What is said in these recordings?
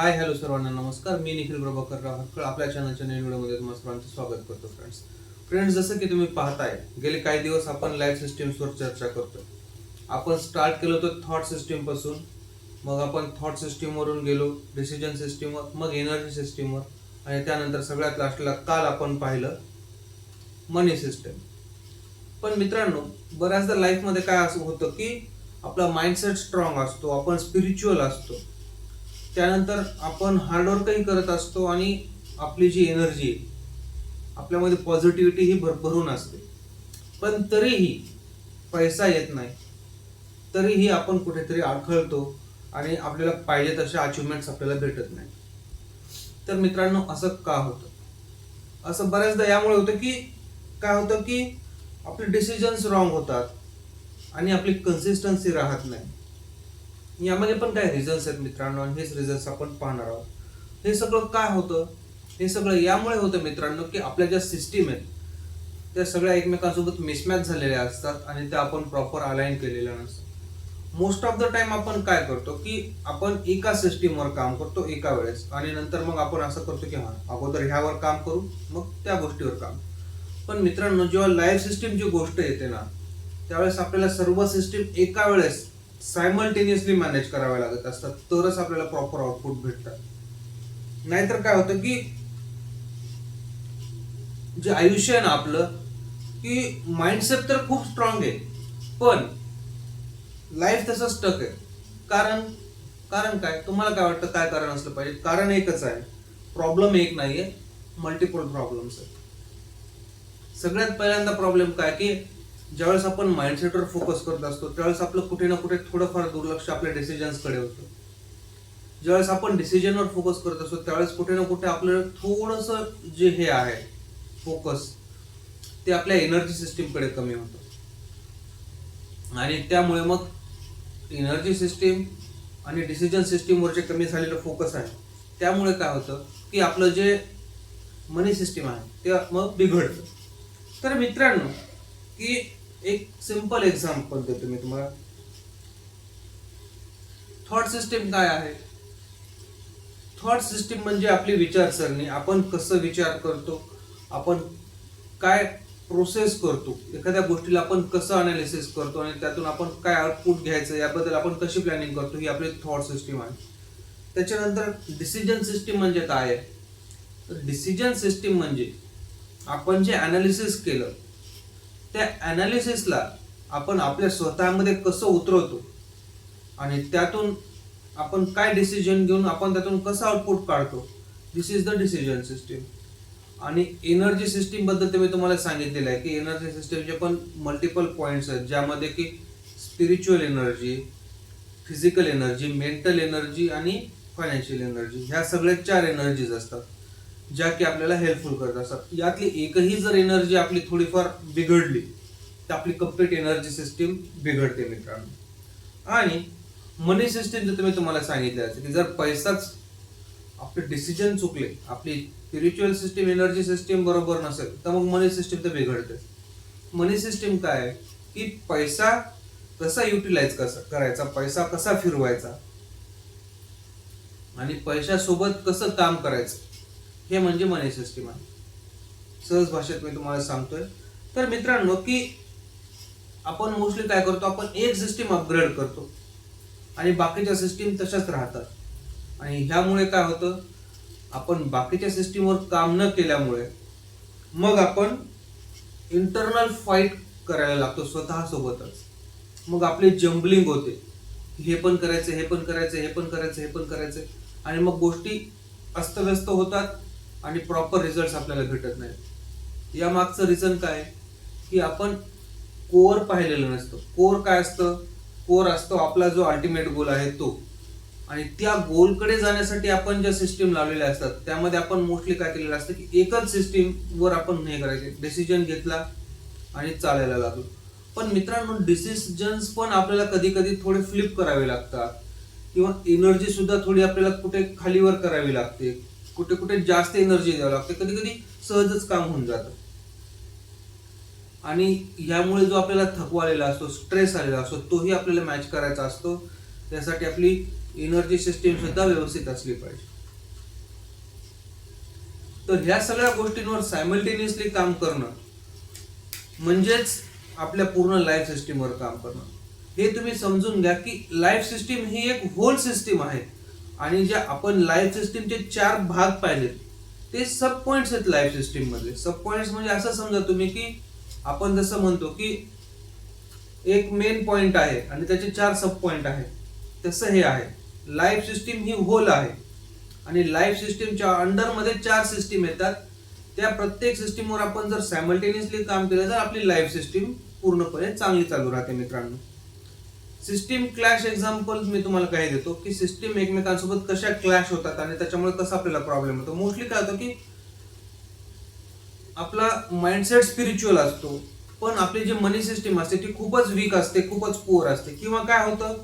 Hi hello सर्वांना नमस्कार. मी निखिल प्रभाकर राहकर आपल्या चॅनलच्या नवीन व्हिडिओमध्ये तुम्हाला सर्वांचं स्वागत करतो. फ्रेंड्स जसं की तुम्ही पाहताय गेले काही दिवस आपण लाईफ सिस्टीम्सवर चर्चा करतोय. आपण स्टार्ट केलं होतं थॉट सिस्टीम पासून, मग आपण थॉट सिस्टीमवरून गेलो डिसिजन सिस्टीमवर, मग एनर्जी सिस्टीमवर आणि त्यानंतर सगळ्यात लास्टला काल आपण पाहिलं मनी सिस्टीम. पण मित्रांनो, बऱ्याचदा लाईफमध्ये काय असं होतं की आपला माइंडसेट स्ट्रॉंग असतो, आपण स्पिरिच्युअल असतो, त्यानंतर आपण हार्डवर्कही करत असतो आणि आपली जी एनर्जी आपल्यामध्ये पॉझिटिव्हिटी ही भरभरून असते. पण तरीही पैसा येत नाही, तरीही आपण कुठेतरी अडखळतो आणि आपल्याला पाहिजे तशा अचिव्हमेंट्स आपल्याला भेटत नाही. तर मित्रांनो, असं का होतं? असं बऱ्याचदा यामुळे होतं की काय होतं की आपले डिसिजन्स रॉंग होतात आणि आपली कन्सिस्टन्सी राहत नाही. यामध्ये पण काय रिझन्स आहेत मित्रांनो, आणि हेच रिझन्स आपण पाहणार आहोत. हे सगळं काय होतं? हे सगळं यामुळे होतं मित्रांनो की आपल्या ज्या सिस्टीम आहेत त्या सगळ्या एकमेकांसोबत मिसमॅच झालेल्या असतात आणि त्या आपण प्रॉपर अलाइन केलेल्या नसतात. मोस्ट ऑफ द टाइम आपण काय करतो की आपण एका सिस्टीमवर काम करतो एका वेळेस, आणि नंतर मग आपण असं करतो की अगोदर ह्यावर काम करू मग त्या गोष्टीवर काम. पण मित्रांनो, जेव्हा लाईफ सिस्टीमची गोष्ट येते ना, त्यावेळेस आपल्याला सर्व सिस्टीम एका वेळेस सायमल्टेनियसली मॅनेज करावे लागत असतात, तरच आपल्याला प्रॉपर आउटपुट भेटतात. नाहीतर काय होतं की जे आयुष्य आहे ना आपलं, की माइंडसेट तर खूप स्ट्रॉंग आहे पण लाईफ तसं स्टक आहे. कारण कारण काय, तुम्हाला काय वाटतं काय कारण असलं पाहिजे? कारण एकच आहे, प्रॉब्लेम एक नाहीये, मल्टिपल प्रॉब्लेम्स आहेत. सगळ्यात पहिल्यांदा प्रॉब्लेम काय की ज्यावेळेस आपण माइंडसेटवर फोकस करत असतो त्यावेळेस आपलं कुठे ना कुठे थोडंफार दुर्लक्ष आपल्या डिसिजन्सकडे होतं. ज्यावेळेस आपण डिसिजनवर फोकस करत असतो त्यावेळेस कुठे ना कुठे आपलं थोडंसं जे हे आहे फोकस ते आपल्या एनर्जी सिस्टीमकडे कमी होतं, आणि त्यामुळे मग एनर्जी सिस्टीम आणि डिसिजन सिस्टीमवर जे कमी झालेलं फोकस आहे त्यामुळे काय होतं की आपलं जे मनी सिस्टीम आहे ते मग बिघडतं. तर मित्रांनो, की एक सिंपल एक्झाम्पल देतो मी तुम्हाला. थॉट सिस्टीम काय आहे? थॉट सिस्टीम म्हणजे आपली विचारसरणी, आपण कसं विचार करतो, आपण काय प्रोसेस करतो, एखाद्या गोष्टीला आपण कसं अनालिसिस करतो आणि त्यातून आपण काय आउटपुट घ्यायचं याबद्दल आपण कशी प्लॅनिंग करतो, ही आपली थॉट सिस्टीम आहे. त्याच्यानंतर डिसिजन सिस्टीम म्हणजे काय आहे? तर डिसिजन सिस्टीम म्हणजे आपण जे अनालिसिस केलं त्या अनालिसिसला आपण आपल्या स्वतःमध्ये कसं उतरवतो आणि त्यातून आपण काय डिसिजन घेऊन आपण त्यातून कसं आउटपुट काढतो, दिस इज द डिसिजन सिस्टीम. आणि एनर्जी सिस्टीम बद्दल तर मी तुम्हाला सांगितलेलं आहे की एनर्जी सिस्टीमचे पण मल्टिपल पॉइंट्स आहेत, ज्यामध्ये की spiritual energy, physical energy, mental energy आणि फायनान्शियल एनर्जी, ह्या सगळ्या 4 एनर्जीज असतात ज्या की आपल्याला हेल्पफुल करत असतात. यातली एकही जर एनर्जी आपली थोडीफार बिघडली तर आपली कम्प्लीट एनर्जी सिस्टीम बिघडते मित्रांनो. आणि मनी सिस्टीम जर तुम्ही तुम्हाला सांगितलं की जर पैसाच आपले डिसिजन चुकले, आपली स्पिरिच्युअल सिस्टीम एनर्जी सिस्टीम बरोबर नसेल तर मग मनी सिस्टीम तर बिघडते. मनी सिस्टीम काय आहे की पैसा कसा युटिलाइज करायचा, पैसा कसा फिरवायचा आणि पैशासोबत कसं काम करायचं, हे म्हणजे मनी सिस्टीम आहे. सहज भाषेत मी तुम्हाला सांगतोय. तर मित्रांनो, की आपण मोस्टली काय करतो, आपण एक सिस्टीम अपग्रेड करतो आणि बाकीच्या सिस्टीम तशाच राहतात. आणि ह्यामुळे काय होतं, आपण बाकीच्या सिस्टीमवर काम न केल्यामुळे मग आपण इंटरनल फाईट करायला लागतो स्वतःसोबतच. मग आपली जम्बलिंग होते, हे पण करायचं, हे पण करायचं, हे पण करायचं, हे पण करायचं, आणि मग गोष्टी अस्तव्यस्त होतात आणि प्रॉपर रिझल्ट आपल्याला भेटत नाही. या मागचं रिझन काय की आपण कोर पाहिलेलं नसतं. कोर काय असतं? कोर असतो आपला जो अल्टिमेट गोल आहे तो, आणि त्या गोलकडे जाण्यासाठी आपण ज्या सिस्टीम लावलेल्या असतात त्यामध्ये आपण मोस्टली काय केलेलं असतं की एकच सिस्टीम वर आपण हे करायचे, डिसिजन घेतला आणि चालायला लागलो. पण मित्रांनो, डिसिजन्स पण आपल्याला कधी कधी थोडे फ्लिप करावे लागतात, किंवा एनर्जी सुद्धा थोडी आपल्याला कुठे खालीवर करावी लागते, कुठे कुठे जास्त एनर्जी द्यावी लागते, कधी कधी सहजच काम होऊन जातं. आणि यामुळे जो आपल्याला थकवा आलेला असतो, स्ट्रेस आलेला असतो, तोही आपल्याला मॅच करायचा असतो. त्यासाठी आपली एनर्जी सिस्टीम सुद्धा व्यवस्थित असली पाहिजे. तर ह्या सगळ्या गोष्टींवर सायमल्टेनियसली काम करणं म्हणजेच आपल्या पूर्ण लाईफ सिस्टीमवर काम करणं. हे तुम्ही समजून घ्या की लाईफ सिस्टीम ही एक होल सिस्टीम आहे आणि ज्या आपण लाईफ सिस्टीमचे 4 भाग पाहिलेत ते सब पॉइंट्स आहेत लाईफ सिस्टीम मधले. सब पॉइंट्स म्हणजे असं समजा तुम्ही की आपण जसं म्हणतो की एक मेन पॉइंट आहे आणि त्याचे 4 सब पॉइंट आहेत, तसं हे आहे. लाईफ सिस्टीम ही होल आहे आणि लाईफ सिस्टीमच्या अंडरमध्ये 4 सिस्टीम येतात. त्या प्रत्येक सिस्टीमवर आपण जर सायमल्टेनियसली काम केलं तर आपली लाईफ सिस्टीम पूर्णपणे चांगली चालू राहते मित्रांनो. सिस्टीम क्लॅश एक्झाम्पल मी तुम्हाला काय देतो की सिस्टीम एकमेकांसोबत कशा क्लॅश होतात आणि त्याच्यामुळे कसा आपल्याला प्रॉब्लेम होतो. मोस्टली काय होतं की आपला माइंडसेट स्पिरिच्युअल असतो पण आपली जी मनी सिस्टीम असते ती खूपच वीक असते, खूपच पुअर असते. किंवा काय होतं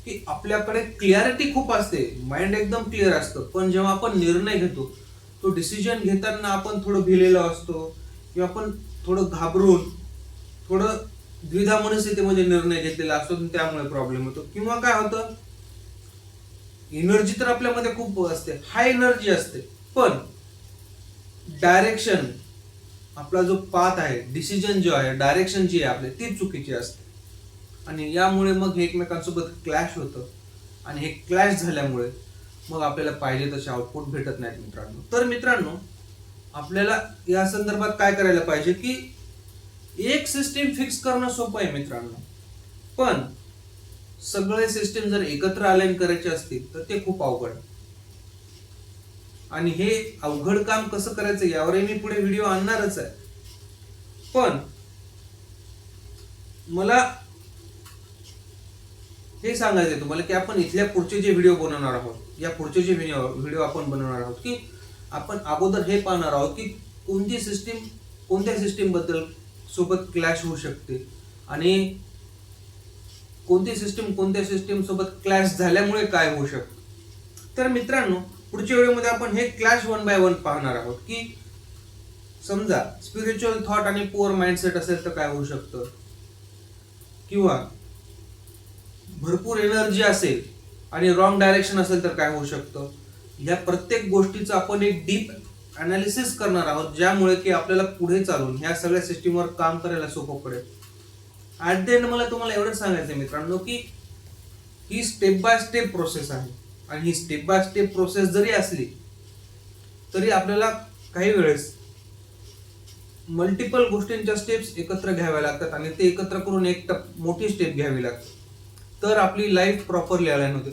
की आपल्याकडे क्लिअरिटी खूप असते, माइंड एकदम क्लिअर असतं, पण जेव्हा आपण निर्णय घेतो तो डिसिजन घेताना आपण थोडं भिलेलो असतो किंवा आपण थोडं घाबरून थोडं द्विधा मनस्थितीमध्ये निर्णय घेतलेला असतो आणि त्यामुळे प्रॉब्लेम होतो. किंवा काय होतं एनर्जी तर आपल्यामध्ये खूप असते, हाय एनर्जी असते, पण डायरेक्शन आपला जो पाथ आहे, डिसिजन जो आहे, डायरेक्शन जी आहे आपली ती चुकीची असते आणि यामुळे मग हे एकमेकांसोबत क्लॅश होतं आणि हे क्लॅश झाल्यामुळे मग आपल्याला पाहिजे तसे आउटपुट भेटत नाहीत मित्रांनो. तर मित्रांनो आपल्याला या संदर्भात काय करायला पाहिजे की एक सिस्टीम फिक्स करणं सोपं आहे मित्रांनो, पण सगळे सिस्टीम जर एकत्र अलाइन करायचे असतील तर ते खूप अवघड आहे. आणि हे अवघड काम कसं करायचं यावरही मी पुढे व्हिडिओ आणणारच आहे. पण मला हे सांगायचंय तुम्हाला की आपण इथल्या पुढचे जे व्हिडिओ बनवणार आहोत, या पुढचे जे व्हिडिओ आपण बनवणार आहोत की आपण अगोदर हे पाहणार आहोत की कोणती सिस्टीम कोणत्या सिस्टीम बद्दल सोबत क्लॅश होऊ शकते आणि कोणती सिस्टीम कोणत्या सिस्टीम सोबत क्लॅश झाल्यामुळे काय होऊ शकतं. तर मित्रांनो पुढच्या व्हिडिओमध्ये आपण हे क्लॅश 1 बाय 1 पाहणार आहोत की समजा स्पिरिच्युअल थॉट आणि पुअर माइंडसेट असेल तर काय होऊ शकतं, किंवा भरपूर एनर्जी असेल आणि रॉंग डायरेक्शन असेल तर काय होऊ शकतं. या प्रत्येक गोष्टीचं आपण एक डीप अनालिसिस करणार आहोत ज्यामुळे की आपल्याला पुढे चालून ह्या सगळ्या सिस्टीमवर काम करायला सोपं पडेल. ऍट द एंड मला तुम्हाला एवढंच सांगायचं मित्रांनो की ही स्टेप बाय स्टेप प्रोसेस आहे आणि ही स्टेप बाय स्टेप प्रोसेस जरी असली तरी आपल्याला काही वेळेस मल्टिपल गोष्टींच्या स्टेप्स एकत्र घ्याव्या लागतात आणि ते एकत्र करून एक मोठी स्टेप घ्यावी लागते तर आपली लाईफ प्रॉपरली अलाइन होते.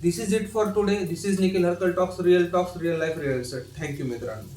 This is it for today. This is Nikhil Harkal talks real life real set. Thank you मित्रांनो.